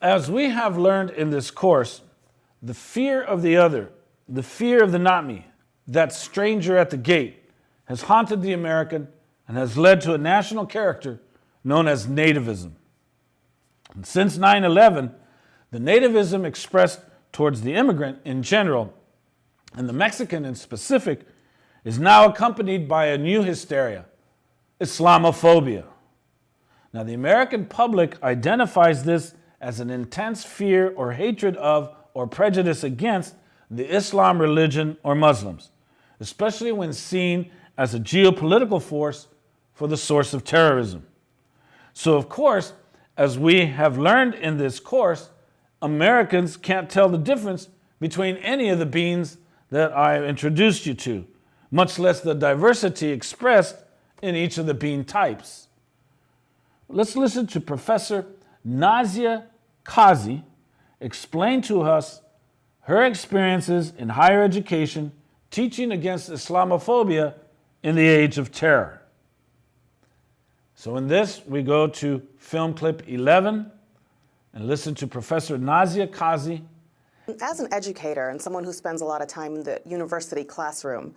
As we have learned in this course, the fear of the other, the fear of the not me, that stranger at the gate, has haunted the American and has led to a national character known as nativism. And since 9/11, the nativism expressed towards the immigrant in general, and the Mexican in specific, is now accompanied by a new hysteria, Islamophobia. Now, the American public identifies this as an intense fear or hatred of or prejudice against the Islam religion or Muslims, especially when seen as a geopolitical force for the source of terrorism. So, of course, as we have learned in this course, Americans can't tell the difference between any of the beans that I introduced you to, much less the diversity expressed in each of the bean types. Let's listen to Professor Nazia Kazi explain to us her experiences in higher education teaching against Islamophobia in the age of terror. So in this, we go to film clip 11 and listen to Professor Nazia Kazi. As an educator and someone who spends a lot of time in the university classroom,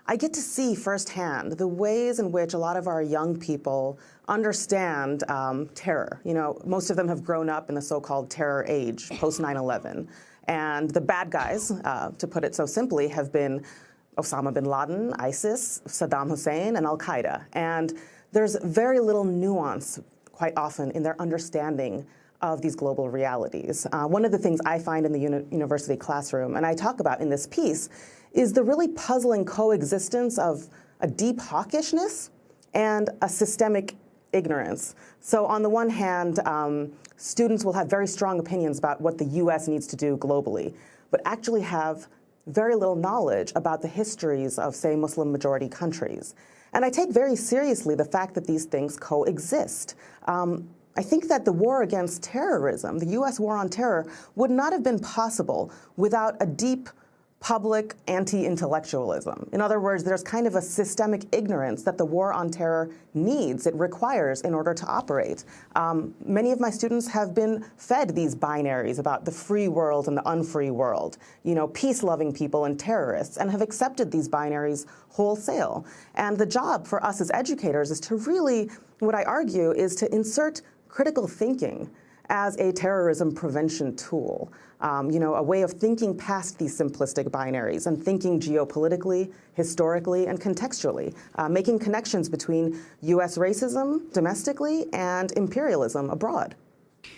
I get to see firsthand the ways in which a lot of our young people understand terror. You know, most of them have grown up in the so-called terror age, post 9/11. And the bad guys, to put it so simply, have been Osama bin Laden, ISIS, Saddam Hussein, and Al-Qaeda. And there's very little nuance, quite often, in their understanding of these global realities. One of the things I find in the university classroom, and I talk about in this piece, is the really puzzling coexistence of a deep hawkishness and a systemic ignorance. So on the one hand, students will have very strong opinions about what the US needs to do globally, but actually have very little knowledge about the histories of, say, Muslim-majority countries. And I take very seriously the fact that these things coexist. I think that the war against terrorism, the US war on terror, would not have been possible without a deep public anti-intellectualism. In other words, there's kind of a systemic ignorance that the war on terror needs, it requires in order to operate. Many of my students have been fed these binaries about the free world and the unfree world, you know, peace-loving people and terrorists, and have accepted these binaries wholesale. And the job for us as educators is to really, what I argue, is to insert critical thinking as a terrorism prevention tool. You know, a way of thinking past these simplistic binaries and thinking geopolitically, historically, and contextually, making connections between US racism domestically and imperialism abroad.